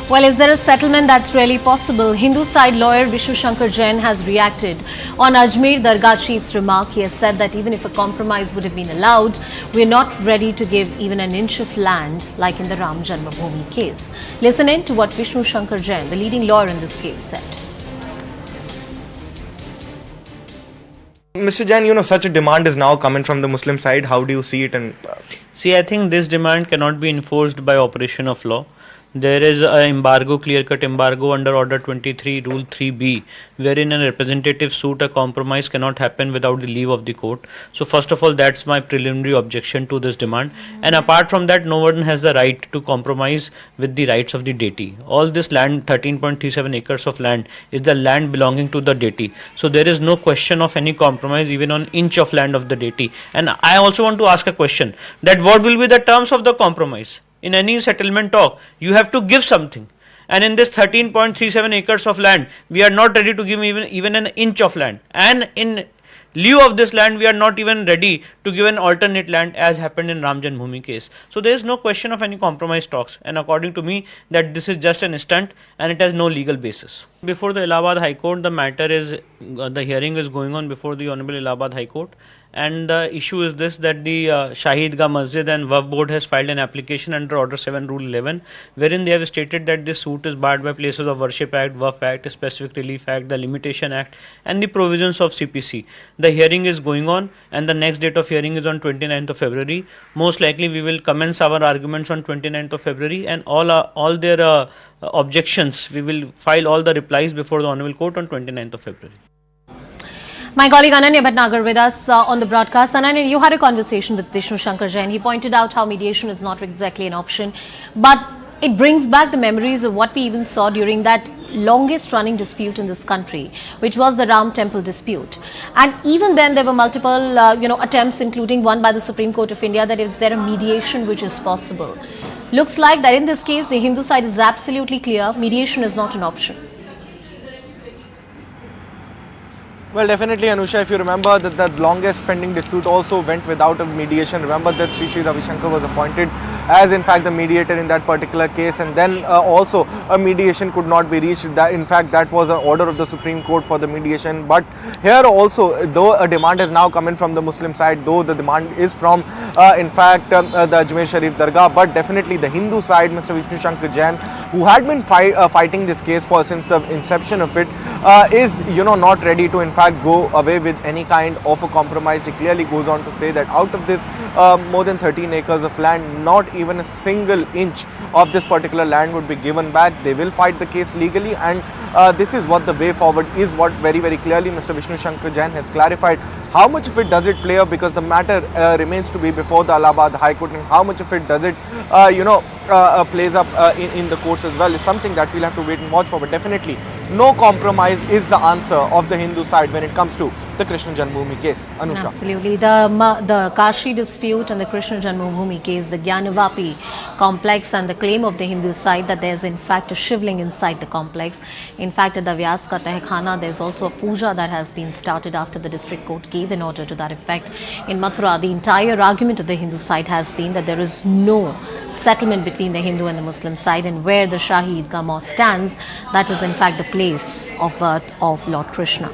Well, is there a settlement that's really possible? Hindu side lawyer Vishnu Jain has reacted on Ajmer Dargah chief's remark. He has said that even if a compromise would have been allowed, we are not ready to give even an inch of land like in the Ram Janam bhoomi case. Listen in to what Vishnu Jain, the leading lawyer in this case, said. Mr. Jain, such a demand is now coming from the Muslim side. How do you see it? See, I think this demand cannot be enforced by operation of law. There is an embargo, clear-cut embargo under Order 23, Rule 3B, wherein a representative suit, a compromise cannot happen without the leave of the court. So first of all, that's my preliminary objection to this demand. And apart from that, no one has the right to compromise with the rights of the deity. All this land, 13.37 acres of land, is the land belonging to the deity. So there is no question of any compromise even on inch of land of the deity. And I also want to ask a question, that what will be the terms of the compromise? In any settlement talk, you have to give something. And in this 13.37 acres of land, we are not ready to give even an inch of land. And in lieu of this land, we are not even ready to give an alternate land as happened in Ram Janam bhoomi case. So there is no question of any compromise talks. And according to me, that this is just an stunt and it has no legal basis. Before the Allahabad High Court, the hearing is going on before the Honorable Allahabad High Court. And the issue is this, that the Shahidgah Masjid and Waqf Board has filed an application under Order 7 Rule 11, wherein they have stated that this suit is barred by Places of Worship Act, Waqf Act, Specific Relief Act, the Limitation Act and the provisions of CPC. The hearing is going on and the next date of hearing is on 29th of February. Most likely we will commence our arguments on 29th of February and all their objections, we will file all the replies before the Honorable Court on 29th of February. My colleague Ananya Bhatnagar with us on the broadcast. Ananya, you had a conversation with Vishnu Jain. He pointed out how mediation is not exactly an option, but it brings back the memories of what we even saw during that longest running dispute in this country, which was the Ram Temple dispute. And even then there were multiple attempts, including one by the Supreme Court of India, that is there a mediation which is possible. Looks like that in this case the Hindu side is absolutely clear, mediation is not an option. Well, definitely, Anusha, if you remember that the longest pending dispute also went without a mediation. Remember that Sri Ravi Shankar was appointed as in fact the mediator in that particular case, and then also a mediation could not be reached. That in fact that was an order of the Supreme Court for the mediation. But here also, though a demand has now come in from the Muslim side, though the demand is from the Ajmer Sharif Dargah, but definitely the Hindu side, Mr. Vishnu Jain, who had been fighting this case since the inception of it, is not ready to in fact go away with any kind of a compromise. He clearly goes on to say that out of this more than 13 acres of land, not even a single inch of this particular land would be given back. They will fight the case legally, and this is what the way forward is, what very, very clearly Mr. Vishnu Jain has clarified. How much of it does it play up, because the matter remains to be before the Allahabad High Court, and how much of it does it plays up in the courts as well is something that we'll have to wait and watch for. But definitely no compromise is the answer of the Hindu side when it comes to the Krishna Janmabhoomi case. Anusha. Absolutely. The Kashi dispute and the Krishna Janmabhoomi case, the Gyanavapi complex, and the claim of the Hindu side that there's in fact a shivling inside the complex. In fact, at the Vyas Ka Tehkhana, there's also a puja that has been started after the district court gave an order to that effect. In Mathura, the entire argument of the Hindu side has been that there is no settlement between the Hindu and the Muslim side, and where the Shahidgah Mosque stands, that is in fact the place of birth of Lord Krishna.